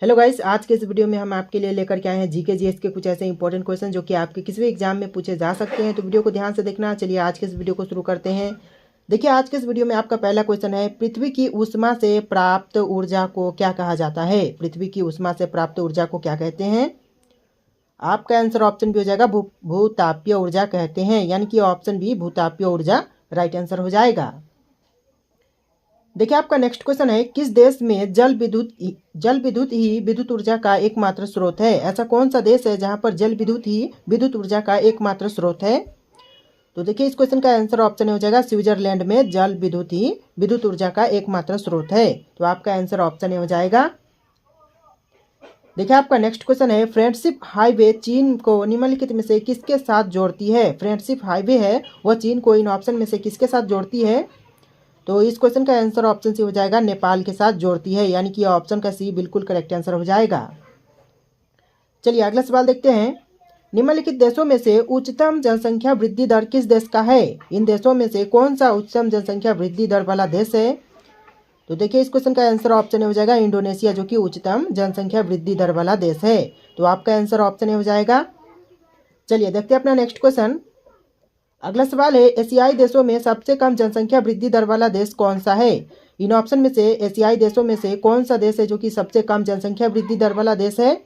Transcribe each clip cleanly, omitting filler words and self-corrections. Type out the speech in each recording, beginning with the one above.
Hello guys, आज के इस वीडियो में हम आपके लिए लेकर के आए हैं जीके जीएस के कुछ ऐसे इंपॉर्टेंट क्वेश्चन जो कि आपके किसी भी एग्जाम में पूछे जा सकते हैं। तो वीडियो को ध्यान से देखना। चलिए आज के इस वीडियो को शुरू करते हैं। देखिए आज के इस वीडियो में आपका पहला क्वेश्चन है, पृथ्वी की ऊष्मा से प्राप्त ऊर्जा को क्या कहा जाता है? पृथ्वी की ऊष्मा से प्राप्त ऊर्जा को क्या कहते हैं? आपका आंसर ऑप्शन बी हो जाएगा, भूतापीय ऊर्जा कहते हैं, यानी कि ऑप्शन बी भूतापीय ऊर्जा राइट आंसर हो जाएगा। देखिए आपका नेक्स्ट क्वेश्चन है, किस देश में जल विद्युत ही विद्युत ऊर्जा का एकमात्र स्रोत है? ऐसा कौन सा देश है जहां पर जल विद्युत ही विद्युत ऊर्जा का एकमात्र स्रोत है? तो देखिए इस क्वेश्चन का आंसर ऑप्शन हो जाएगा, स्विट्जरलैंड में जल विद्युत ही विद्युत ऊर्जा का एकमात्र स्रोत है। तो आपका आंसर ऑप्शन हो जाएगा। देखिए आपका नेक्स्ट क्वेश्चन है, फ्रेंडशिप हाईवे चीन को निम्नलिखित में से किसके साथ जोड़ती है? फ्रेंडशिप हाईवे है वह चीन को इन ऑप्शन में से किसके साथ जोड़ती है? तो इस क्वेश्चन का आंसर ऑप्शन सी हो जाएगा, नेपाल के साथ जोड़ती है, यानी कि ऑप्शन का सी बिल्कुल करेक्ट आंसर हो जाएगा। चलिए अगला सवाल देखते हैं, निम्नलिखित देशों में से उच्चतम जनसंख्या वृद्धि दर किस देश का है? इन देशों में से कौन सा उच्चतम जनसंख्या वृद्धि दर वाला देश है? तो देखिए इस क्वेश्चन का आंसर ऑप्शन हो जाएगा, इंडोनेशिया, जो कि उच्चतम जनसंख्या वृद्धि दर वाला देश है। तो आपका आंसर ऑप्शन हो जाएगा। चलिए देखते हैं अपना नेक्स्ट क्वेश्चन। अगला सवाल है, एशियाई देशों में सबसे कम जनसंख्या वृद्धि दर वाला देश कौन सा है? इन ऑप्शन में से एशियाई देशों में से कौन सा देश है जो कि सबसे कम जनसंख्या वृद्धि दर वाला देश है?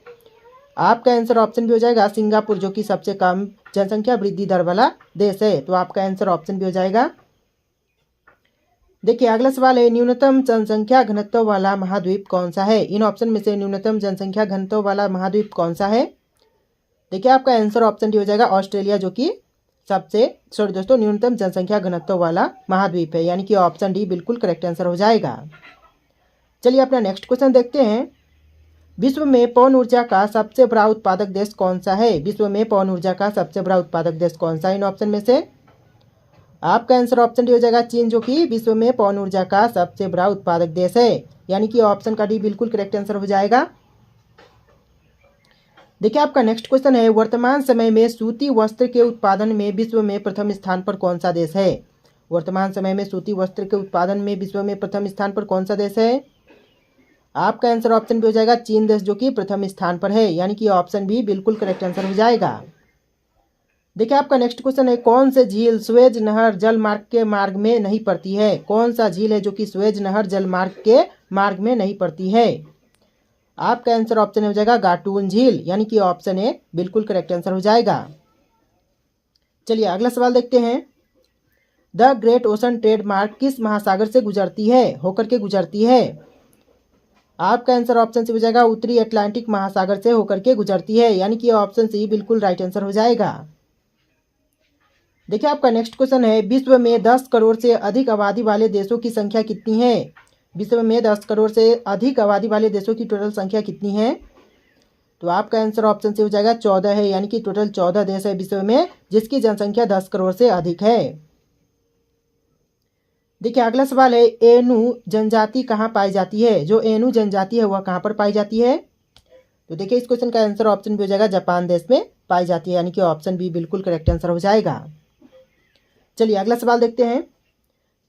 आपका आंसर ऑप्शन भी हो जाएगा, सिंगापुर, जो कि सबसे कम जनसंख्या वृद्धि दर वाला देश है। तो आपका आंसर ऑप्शन भी हो जाएगा। देखिए अगला सवाल है, न्यूनतम जनसंख्या घनत्व वाला महाद्वीप कौन सा है? इन ऑप्शन में से न्यूनतम जनसंख्या घनत्व वाला महाद्वीप कौन सा है? देखिए आपका आंसर ऑप्शन भी हो जाएगा, ऑस्ट्रेलिया, जो कि न्यूनतम जनसंख्या घनत्व वाला महाद्वीप है, यानी कि ऑप्शन डी बिल्कुल करेक्ट आंसर हो जाएगा। चलिए अपना नेक्स्ट क्वेश्चन देखते हैं, विश्व में पवन ऊर्जा का सबसे बड़ा उत्पादक देश कौन सा है? विश्व में पवन ऊर्जा का सबसे बड़ा उत्पादक देश कौन सा है? इन ऑप्शन में से आपका आंसर ऑप्शन डी हो जाएगा, चीन, जो कि विश्व में पवन ऊर्जा का सबसे बड़ा उत्पादक देश है, यानी कि ऑप्शन का डी बिल्कुल करेक्ट आंसर हो जाएगा। देखिए आपका नेक्स्ट क्वेश्चन है, वर्तमान समय में सूती वस्त्र के उत्पादन में विश्व में प्रथम स्थान पर कौन सा देश है? वर्तमान समय में सूती वस्त्र के उत्पादन में विश्व में प्रथम स्थान पर कौन सा देश है? आपका आंसर ऑप्शन भी हो जाएगा, चीन देश, जो कि प्रथम स्थान पर है, यानी कि ऑप्शन बी बिल्कुल करेक्ट आंसर हो जाएगा। देखिए आपका नेक्स्ट क्वेश्चन है, कौन से झील स्वेज नहर जल मार्ग के मार्ग में नहीं पड़ती है? कौन सा झील है जो कि स्वेज नहर जल मार्ग के मार्ग में नहीं पड़ती है? आपका आंसर ऑप्शन हो जाएगा, गाटून झील, यानी कि ऑप्शन ए बिल्कुल करेक्ट आंसर हो जाएगा। चलिए अगला सवाल देखते हैं, द ग्रेट ओशन ट्रेडमार्क किस महासागर से गुजरती है, होकर के गुजरती है? आपका आंसर ऑप्शन सी हो जाएगा, उत्तरी अटलांटिक महासागर से होकर के गुजरती है, यानी कि ऑप्शन सी बिल्कुल राइट आंसर हो जाएगा। देखिए आपका नेक्स्ट क्वेश्चन है, विश्व में 10 करोड़ से अधिक आबादी वाले देशों की संख्या कितनी है? विश्व में 10 करोड़ से अधिक आबादी वाले देशों की टोटल संख्या कितनी है? तो आपका आंसर ऑप्शन से हो जाएगा 14 है, यानी कि टोटल 14 देश है विश्व में जिसकी जनसंख्या 10 करोड़ से अधिक है। देखिए अगला सवाल है, एनु जनजाति कहाँ पाई जाती है? जो एनु जनजाति है वह कहाँ पर पाई जाती है? तो देखिए इस क्वेश्चन का आंसर ऑप्शन भी हो जाएगा, जापान देश में पाई जाती है, यानी कि ऑप्शन बी बिल्कुल करेक्ट आंसर हो जाएगा। चलिए अगला सवाल देखते हैं,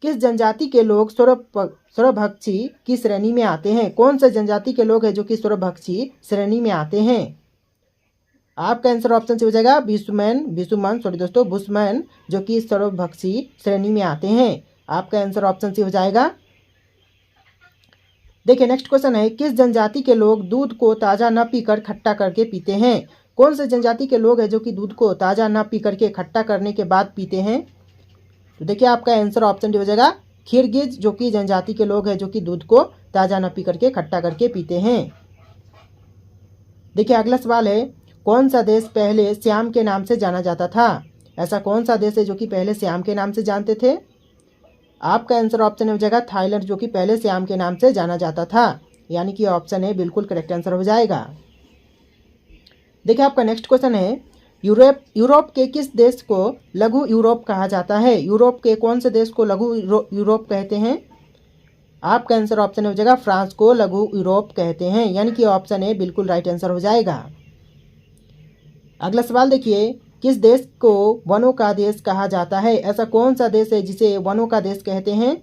किस जनजाति के लोग स्वरभक्षी की श्रेणी में आते हैं? कौन से जनजाति के लोग हैं जो कि स्वरभक्षी श्रेणी में आते हैं? आपका आंसर ऑप्शन से हो जाएगा, बुशमैन, जो कि स्वरभक्षी श्रेणी में आते हैं। आपका आंसर ऑप्शन से हो जाएगा। देखिए नेक्स्ट क्वेश्चन है, किस जनजाति के लोग दूध को ताज़ा न पीकर खट्टा करके पीते हैं? कौन से जनजाति के लोग हैं जो कि दूध को ताज़ा न पी करके खट्टा करने के बाद पीते हैं? तो देखिए आपका आंसर ऑप्शन डी हो जाएगा, किर्गिज, जो कि जनजाति के लोग हैं जो कि दूध को ताज़ा न पी करके खट्टा करके पीते हैं। देखिए अगला सवाल है, कौन सा देश पहले श्याम के नाम से जाना जाता था? ऐसा कौन सा देश है जो कि पहले श्याम के नाम से जानते थे? आपका आंसर ऑप्शन हो जाएगा, थाईलैंड, जो कि पहले श्याम के नाम से जाना जाता था, यानी कि ऑप्शन ए बिल्कुल करेक्ट आंसर हो जाएगा। देखिए आपका नेक्स्ट क्वेश्चन है, यूरोप के किस देश को लघु यूरोप कहा जाता है? यूरोप के कौन से देश को लघु यूरोप कहते हैं? आपका आंसर ऑप्शन हो जाएगा, फ्रांस को लघु यूरोप कहते हैं, यानी कि ऑप्शन ए बिल्कुल राइट आंसर हो जाएगा। अगला सवाल देखिए, किस देश को वनों का देश कहा जाता है? ऐसा कौन सा देश है जिसे वनों का देश कहते हैं?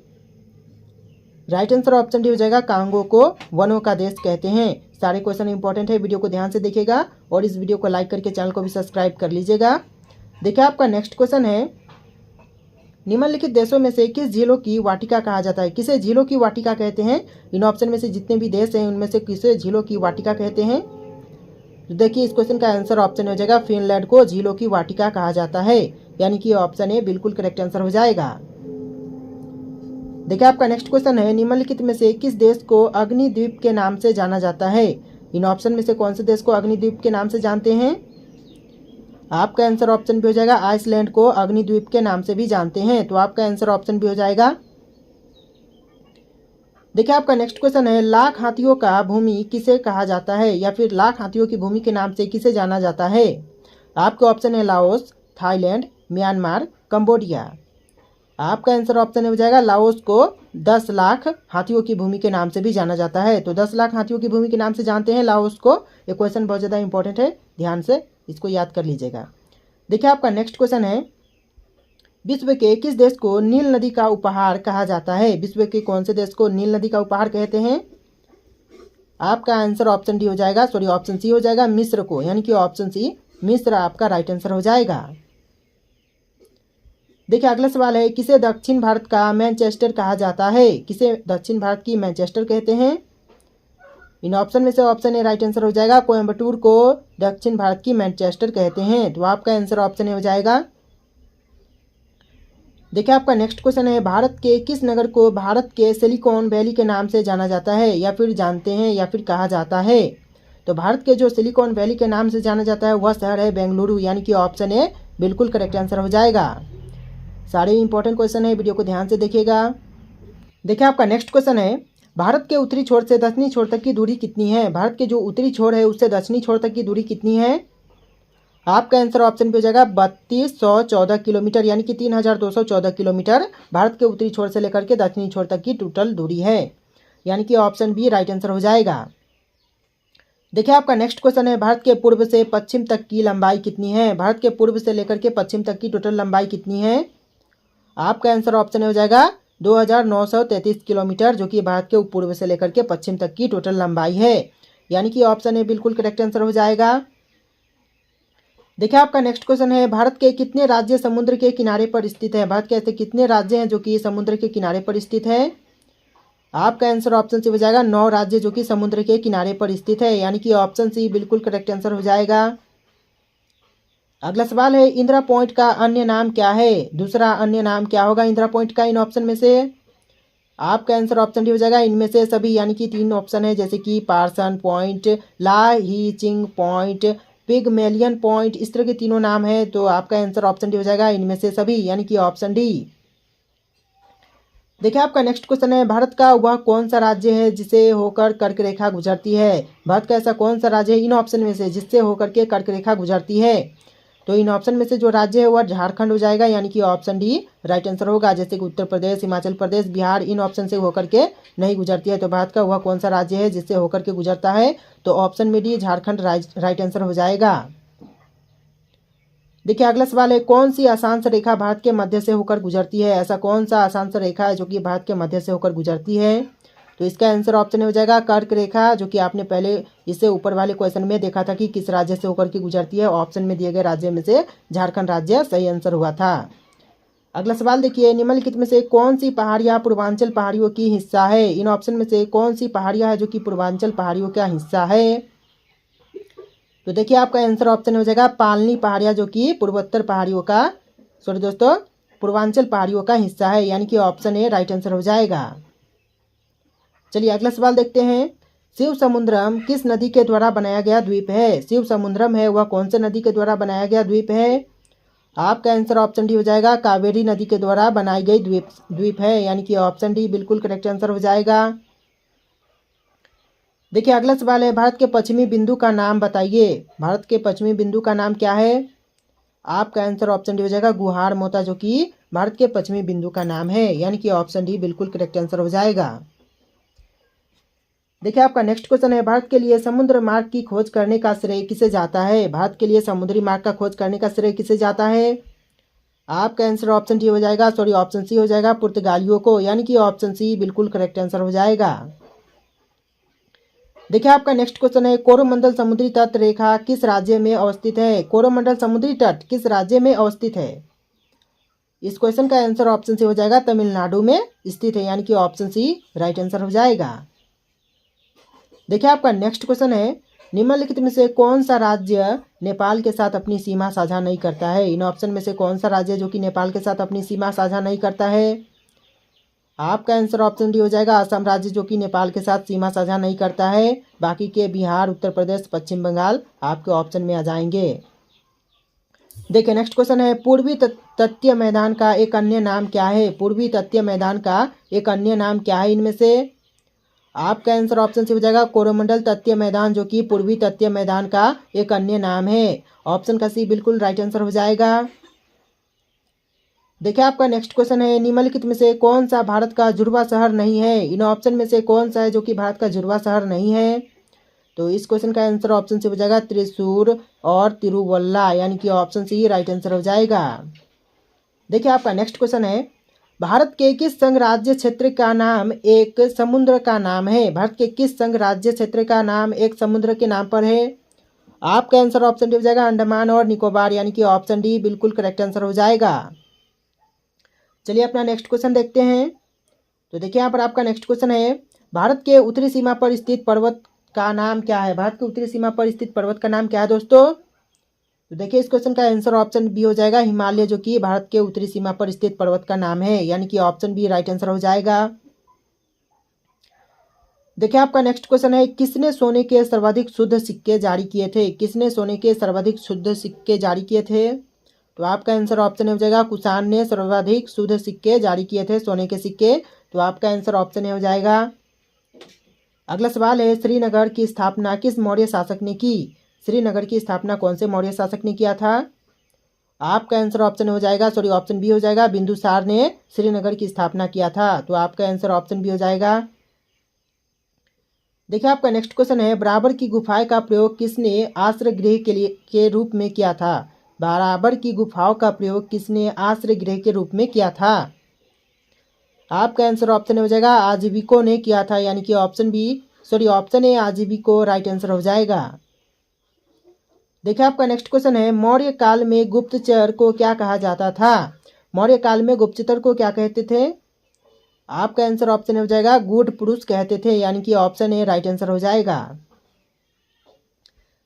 राइट आंसर ऑप्शन डी हो जाएगा, कांगो को वनों का देश कहते हैं। सारे क्वेश्चन इंपॉर्टेंट है, वीडियो को ध्यान से देखिएगा और इस वीडियो को लाइक करके चैनल को भी सब्सक्राइब कर लीजिएगा। देखिए आपका नेक्स्ट क्वेश्चन है, निम्नलिखित देशों में से किस झीलों की वाटिका कहा जाता है? किसे झीलों की वाटिका कहते हैं? इन ऑप्शन में से जितने भी देश हैं उनमें से किसे झीलों की वाटिका कहते हैं? तो देखिए इस क्वेश्चन का आंसर ऑप्शन हो जाएगा फिनलैंड को झीलों की वाटिका कहा जाता है, यानी कि ऑप्शन ए बिल्कुल करेक्ट आंसर हो जाएगा। देखिए आपका नेक्स्ट क्वेश्चन है, निम्नलिखित में से किस देश को अग्निद्वीप के नाम से जाना जाता है? इन ऑप्शन में से कौन से देश को अग्निद्वीप के नाम से जानते हैं? आपका आंसर ऑप्शन भी हो जाएगा आइसलैंड को अग्निद्वीप के नाम से भी जानते हैं, तो आपका आंसर ऑप्शन भी हो जाएगा। देखिए आपका नेक्स्ट क्वेश्चन है, लाख हाथियों का भूमि किसे कहा जाता है, या फिर लाख हाथियों की भूमि के नाम से किसे जाना जाता है? आपके ऑप्शन है लाओस, थाईलैंड, म्यांमार, कंबोडिया। आपका आंसर ऑप्शन हो जाएगा लाओस को 10 लाख हाथियों की भूमि के नाम से भी जाना जाता है, तो 10 लाख हाथियों की भूमि के नाम से जानते हैं लाओस को। ये क्वेश्चन बहुत ज़्यादा इंपॉर्टेंट है, ध्यान से इसको याद कर लीजिएगा। देखिए आपका नेक्स्ट क्वेश्चन है, विश्व के किस देश को नील नदी का उपहार कहा जाता है? विश्व के कौन से देश को नील नदी का उपहार कहते हैं? आपका आंसर ऑप्शन डी हो जाएगा, सॉरी ऑप्शन सी हो जाएगा मिस्र को, यानी कि ऑप्शन सी मिस्र आपका राइट आंसर हो जाएगा। देखिए अगला सवाल है, किसे दक्षिण भारत का मैनचेस्टर कहा जाता है? किसे दक्षिण भारत की मैनचेस्टर कहते हैं? इन ऑप्शन में से ऑप्शन ए राइट आंसर हो जाएगा कोयम्बटूर को दक्षिण भारत की मैनचेस्टर कहते हैं, तो आपका आंसर ऑप्शन ए हो जाएगा। देखिए आपका नेक्स्ट क्वेश्चन है, भारत के किस नगर को भारत के सिलिकॉन वैली के नाम से जाना जाता है, या फिर जानते हैं, या फिर कहा जाता है? तो भारत के जो सिलिकॉन वैली के नाम से जाना जाता है वह शहर है बेंगलुरु, यानी कि ऑप्शन ए बिल्कुल करेक्ट आंसर हो जाएगा। सारे इंपॉर्टेंट क्वेश्चन है, वीडियो को ध्यान से देखिएगा। देखिए आपका नेक्स्ट क्वेश्चन है, भारत के उत्तरी छोर से दक्षिणी छोर तक की दूरी कितनी है? भारत के जो उत्तरी छोर है उससे दक्षिणी छोर तक की दूरी कितनी है? आपका आंसर ऑप्शन पे हो जाएगा 3214 किलोमीटर, यानी कि 3214 किलोमीटर भारत के उत्तरी छोर से लेकर के दक्षिणी छोर तक की टोटल दूरी है, यानी कि ऑप्शन बी राइट आंसर हो जाएगा। देखिए आपका नेक्स्ट क्वेश्चन है, भारत के पूर्व से पश्चिम तक की लंबाई कितनी है? भारत के पूर्व से लेकर के पश्चिम तक की टोटल लंबाई कितनी है? आपका आंसर ऑप्शन हो जाएगा 2933 किलोमीटर, जो कि भारत के पूर्व से लेकर के पश्चिम तक की टोटल लंबाई है, यानी कि ऑप्शन ए बिल्कुल करेक्ट आंसर हो जाएगा। देखिए आपका नेक्स्ट क्वेश्चन है, भारत के कितने राज्य समुद्र के किनारे पर स्थित है? भारत के ऐसे कितने राज्य हैं जो कि समुद्र के किनारे पर स्थित है? आपका आंसर ऑप्शन सी हो जाएगा 9 राज्य जो कि समुद्र के किनारे पर स्थित है, यानी कि ऑप्शन सी बिल्कुल करेक्ट आंसर हो जाएगा। अगला सवाल है, इंदिरा पॉइंट का अन्य नाम क्या है? दूसरा अन्य नाम क्या होगा इंदिरा पॉइंट का इन ऑप्शन में से? आपका आंसर ऑप्शन डी हो जाएगा इनमें से सभी, यानी कि 3 ऑप्शन है, जैसे कि पार्सन पॉइंट, ला ही चिंग पॉइंट, पिगमेलियन पॉइंट, इस तरह के तीनों नाम है, तो आपका आंसर ऑप्शन डी हो जाएगा इनमें से सभी, यानी कि ऑप्शन डी। देखिए आपका नेक्स्ट क्वेश्चन है, भारत का वह कौन सा राज्य है जिसे होकर कर्क रेखा गुजरती है? भारत का ऐसा कौन सा राज्य है इन ऑप्शन में से जिससे होकर के कर्क रेखा गुजरती है? तो इन ऑप्शन में से जो राज्य है वह झारखंड हो जाएगा, यानी कि ऑप्शन डी राइट आंसर होगा। जैसे कि उत्तर प्रदेश, हिमाचल प्रदेश, बिहार इन ऑप्शन से होकर के नहीं गुजरती है, तो भारत का वह कौन सा राज्य है जिससे होकर के गुजरता है? तो ऑप्शन में डी झारखंड राइट आंसर हो जाएगा। देखिए अगला सवाल है, कौन सी अक्षांश रेखा भारत के मध्य से होकर गुजरती है? ऐसा कौन सा अक्षांश रेखा है जो कि भारत के मध्य से होकर गुजरती है? तो इसका आंसर ऑप्शन हो जाएगा कर्क रेखा, जो कि आपने पहले इससे ऊपर वाले क्वेश्चन में देखा था कि किस राज्य से होकर के गुजरती है। ऑप्शन में दिए गए राज्य में से झारखंड राज्य सही आंसर हुआ था। अगला सवाल देखिए, निम्नलिखित में से कौन सी पहाड़ियाँ पूर्वांचल पहाड़ियों की हिस्सा है? इन ऑप्शन में से कौन सी पहाड़ियाँ है जो कि पूर्वांचल पहाड़ियों का हिस्सा है? तो देखिए आपका आंसर ऑप्शन हो जाएगा पालनी पहाड़ियाँ, जो कि पूर्वोत्तर पहाड़ियों का पूर्वांचल पहाड़ियों का हिस्सा है, यानी कि ऑप्शन ए राइट आंसर हो जाएगा। चलिए अगला सवाल देखते हैं, शिव समुद्रम किस नदी के द्वारा बनाया गया द्वीप है? शिव समुद्रम है वह कौन से नदी के द्वारा बनाया गया द्वीप है? आपका आंसर ऑप्शन डी हो जाएगा कावेरी नदी के द्वारा बनाई गई द्वीप है, यानी कि ऑप्शन डी बिल्कुल करेक्ट आंसर हो जाएगा। देखिए अगला सवाल है, भारत के पश्चिमी बिंदु का नाम बताइए। भारत के पश्चिमी बिंदु का नाम क्या है? आपका आंसर ऑप्शन डी हो जाएगा गुहार मोता, जो कि भारत के पश्चिमी बिंदु का नाम है, यानी कि ऑप्शन डी बिल्कुल करेक्ट आंसर हो जाएगा। देखिए आपका नेक्स्ट क्वेश्चन है, भारत के लिए समुद्र मार्ग की खोज करने का श्रेय किसे जाता है? भारत के लिए समुद्री मार्ग का खोज करने का श्रेय किसे जाता है? आपका आंसर ऑप्शन डी हो जाएगा, ऑप्शन सी हो जाएगा पुर्तगालियों को, यानी कि ऑप्शन सी बिल्कुल करेक्ट आंसर हो जाएगा। देखिए आपका नेक्स्ट क्वेश्चन है, कोरोमंडल समुद्री तट रेखा किस राज्य में अवस्थित है? कोरोमंडल समुद्री तट किस राज्य में अवस्थित है? इस क्वेश्चन का आंसर ऑप्शन सी हो जाएगा तमिलनाडु में स्थित है, यानी कि ऑप्शन सी राइट आंसर हो जाएगा। देखिए आपका नेक्स्ट क्वेश्चन है, निम्नलिखित में से कौन सा राज्य नेपाल के साथ अपनी सीमा साझा नहीं करता है? इन ऑप्शन में से कौन सा राज्य जो कि नेपाल के साथ अपनी सीमा साझा नहीं करता है? आपका आंसर ऑप्शन डी हो जाएगा असम राज्य, जो कि नेपाल के साथ सीमा साझा नहीं करता है। बाकी के बिहार, उत्तर प्रदेश, पश्चिम बंगाल आपके ऑप्शन में आ जाएंगे। देखिए नेक्स्ट क्वेश्चन है, पूर्वी तटीय मैदान का एक अन्य नाम क्या है? पूर्वी तटीय मैदान का एक अन्य नाम क्या है इनमें से? आपका आंसर ऑप्शन सी हो जाएगा कोरोमंडल तटीय मैदान, जो कि पूर्वी तटीय मैदान का एक अन्य नाम है। ऑप्शन का सी बिल्कुल राइट आंसर हो जाएगा। देखिए आपका नेक्स्ट क्वेश्चन है, निम्नलिखित में से कौन सा भारत का जुड़वा शहर नहीं है? इन ऑप्शन में से कौन सा है जो कि भारत का जुड़वा शहर नहीं है? तो इस क्वेश्चन का आंसर ऑप्शन सी हो जाएगा त्रिशूर और तिरुवल्ला, यानी कि ऑप्शन सी राइट आंसर हो जाएगा। देखिए आपका नेक्स्ट क्वेश्चन है, भारत के किस संघ राज्य क्षेत्र का नाम एक समुद्र का नाम है? भारत के किस संघ राज्य क्षेत्र का नाम एक समुद्र के नाम पर है? आपका आंसर ऑप्शन डी हो जाएगा अंडमान और निकोबार, यानी कि ऑप्शन डी बिल्कुल करेक्ट आंसर हो जाएगा। चलिए अपना नेक्स्ट क्वेश्चन देखते हैं। तो देखिए यहाँ पर आपका नेक्स्ट क्वेश्चन है, भारत के उत्तरी सीमा पर स्थित पर्वत का नाम क्या है? भारत के उत्तरी सीमा पर स्थित पर्वत का नाम क्या है दोस्तों? तो देखिए इस क्वेश्चन का आंसर ऑप्शन बी हो जाएगा हिमालय, जो कि भारत के उत्तरी सीमा पर स्थित पर्वत का नाम है, यानी कि ऑप्शन बी राइट आंसर हो जाएगा। देखिए आपका नेक्स्ट क्वेश्चन है, किसने सोने के सर्वाधिक शुद्ध सिक्के जारी किए थे? किसने सोने के सर्वाधिक शुद्ध सिक्के जारी किए थे? तो आपका आंसर ऑप्शन हो जाएगा कुषाण ने सर्वाधिक शुद्ध सिक्के जारी किए थे, सोने के सिक्के। तो आपका आंसर ऑप्शन हो जाएगा। अगला सवाल है, श्रीनगर की स्थापना किस मौर्य शासक ने की? श्रीनगर की स्थापना कौन से मौर्य शासक ने किया था? आपका आंसर ऑप्शन हो जाएगा ऑप्शन बी हो जाएगा बिंदुसार ने श्रीनगर की स्थापना किया था। तो आपका आंसर ऑप्शन बी हो जाएगा। देखिए आपका नेक्स्ट क्वेश्चन है, बराबर की गुफाएं का प्रयोग किसने आश्रय गृह के रूप में किया था? बराबर की गुफाओं का प्रयोग किसने आश्रय गृह के रूप में किया था? आपका आंसर ऑप्शन हो जाएगा आजीविकों ने किया था, यानी कि ऑप्शन ए आजीविको राइट आंसर हो जाएगा। देखिए आपका नेक्स्ट क्वेश्चन है, मौर्य काल में गुप्तचर को क्या कहा जाता था? मौर्य काल में गुप्तचर को क्या कहते थे? आपका आंसर ऑप्शन हो जाएगा गूढ़ पुरुष कहते थे, यानी कि ऑप्शन ए राइट आंसर हो जाएगा।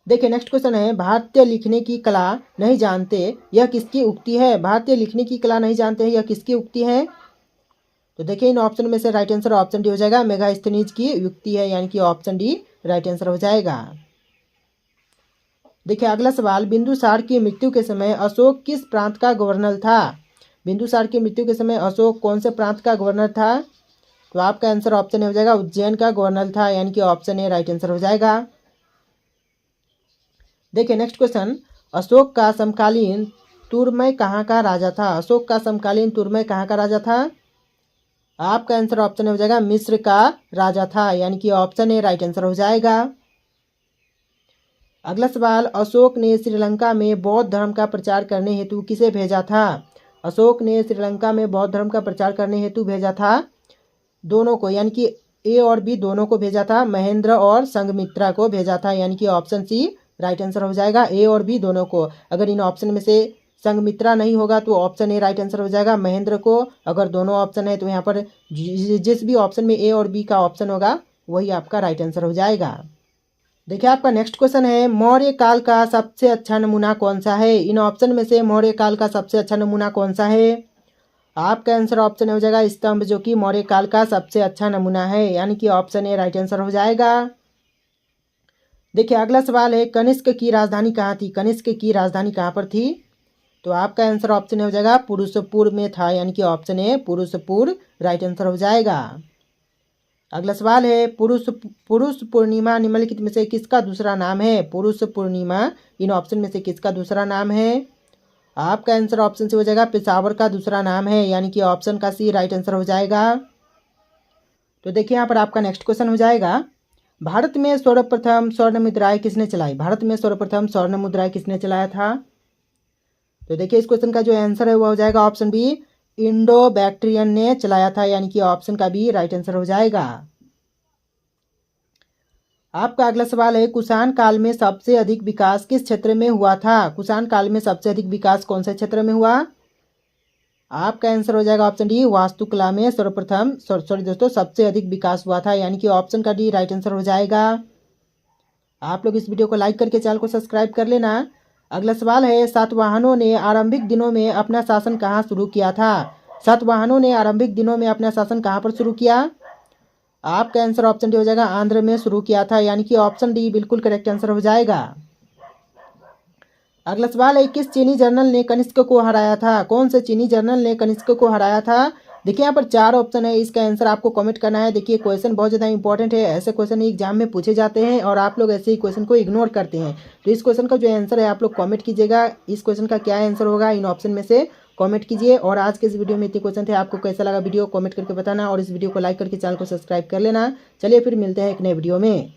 देखिए नेक्स्ट क्वेश्चन है, भारतीय लिखने की कला नहीं जानते यह किसकी उक्ति है? भारतीय लिखने की कला नहीं जानते हैं यह किसकी उक्ति है? तो देखिए इन ऑप्शन में से राइट आंसर ऑप्शन डी हो जाएगा मेगास्थनीज की युक्ति है, यानी कि ऑप्शन डी राइट आंसर हो जाएगा। देखिए अगला सवाल, बिंदुसार की मृत्यु के समय अशोक किस प्रांत का गवर्नर था? बिंदुसार की मृत्यु के समय अशोक कौन से प्रांत का गवर्नर था? तो आपका आंसर ऑप्शन हो जाएगा उज्जैन का गवर्नर था, यानी कि ऑप्शन ए राइट आंसर हो जाएगा। देखिए नेक्स्ट क्वेश्चन, अशोक का समकालीन तुरमय कहाँ का राजा था? अशोक का समकालीन तुरमय कहाँ का राजा था? आपका आंसर ऑप्शन हो जाएगा मिस्र का राजा था, यानी कि ऑप्शन ए राइट आंसर हो जाएगा। अगला सवाल, अशोक ने श्रीलंका में बौद्ध धर्म का प्रचार करने हेतु किसे भेजा था? अशोक ने श्रीलंका में बौद्ध धर्म का प्रचार करने हेतु भेजा था दोनों को, यानी कि ए और बी दोनों को भेजा था, महेंद्र और संघमित्रा को भेजा था, यानी कि ऑप्शन सी राइट आंसर हो जाएगा। ए और बी दोनों को, अगर इन ऑप्शन में से संघमित्रा नहीं होगा तो ऑप्शन ए राइट आंसर हो जाएगा महेंद्र को। अगर दोनों ऑप्शन है तो यहाँ पर जिस भी ऑप्शन में ए और बी का ऑप्शन होगा वही आपका राइट आंसर हो जाएगा। देखिए आपका नेक्स्ट क्वेश्चन है, मौर्य काल का सबसे अच्छा नमूना कौन सा है? इन ऑप्शन में से मौर्य काल का सबसे अच्छा नमूना कौन सा है? आपका आंसर ऑप्शन हो जाएगा स्तंभ, जो कि मौर्य काल का सबसे अच्छा नमूना है, यानी कि ऑप्शन ए राइट आंसर हो जाएगा। देखिए अगला सवाल है, कनिष्क की राजधानी कहाँ थी? कनिष्क की राजधानी कहाँ पर थी? तो आपका आंसर ऑप्शन हो जाएगा पुरुषपुर में था, यानी कि option A Purushpur right answer हो जाएगा। अगला सवाल है, पुरुष पूर्णिमा निम्नलिखित में से किसका दूसरा नाम है? पुरुष पूर्णिमा इन ऑप्शन में से किसका दूसरा नाम है? आपका आंसर ऑप्शन से हो जाएगा पेशावर का दूसरा नाम है, यानी कि ऑप्शन का सी राइट आंसर हो जाएगा। तो देखिए यहाँ पर आपका नेक्स्ट क्वेश्चन हो जाएगा, भारत में सर्वप्रथम स्वर्ण मुद्राएं किसने चलाई? भारत में सर्वप्रथम स्वर्ण मुद्राएं किसने चलाया था? तो देखिए इस क्वेश्चन का जो आंसर है वो हो जाएगा ऑप्शन बी इंडो बैक्ट्रियन ने चलाया था, यानी कि ऑप्शन का बी राइट आंसर हो जाएगा। आपका अगला सवाल है, कुषाण काल में सबसे अधिक विकास किस क्षेत्र में हुआ था? कुषाण काल में सबसे अधिक विकास कौन से क्षेत्र में हुआ? आपका आंसर हो जाएगा ऑप्शन डी, वास्तुकला में सर्वप्रथम सॉरी दोस्तों सबसे अधिक विकास हुआ था, यानी कि ऑप्शन का डी राइट आंसर हो जाएगा। आप लोग इस वीडियो को लाइक करके चैनल को सब्सक्राइब कर लेना। अगला सवाल है, सातवाहनों ने आरंभिक दिनों में अपना शासन कहाँ शुरू किया था? सातवाहनों ने आरंभिक दिनों में अपना शासन कहाँ पर शुरू किया? आपका आंसर ऑप्शन डी हो जाएगा, आंध्र में शुरू किया था, यानी कि ऑप्शन डी बिल्कुल करेक्ट आंसर हो जाएगा। अगला सवाल है, किस चीनी जनरल ने कनिष्क को हराया था? कौन से चीनी जनरल ने कनिष्क को हराया था? देखिए यहाँ पर 4 ऑप्शन है, इसका आंसर आपको कमेंट करना है। देखिए क्वेश्चन बहुत ज़्यादा इंपॉर्टेंट है, ऐसे क्वेश्चन एग्जाम में पूछे जाते हैं और आप लोग ऐसे ही क्वेश्चन को इग्नोर करते हैं। तो इस क्वेश्चन का जो आंसर है आप लोग कमेंट कीजिएगा, इस क्वेश्चन का क्या आंसर होगा इन ऑप्शन में से कमेंट कीजिए। और आज के इस वीडियो में इतने क्वेश्चन थे, आपको कैसा लगा वीडियो कमेंट करके बताना और इस वीडियो को लाइक करके चैनल को सब्सक्राइब कर लेना। चलिए फिर मिलते हैं एक नए वीडियो में।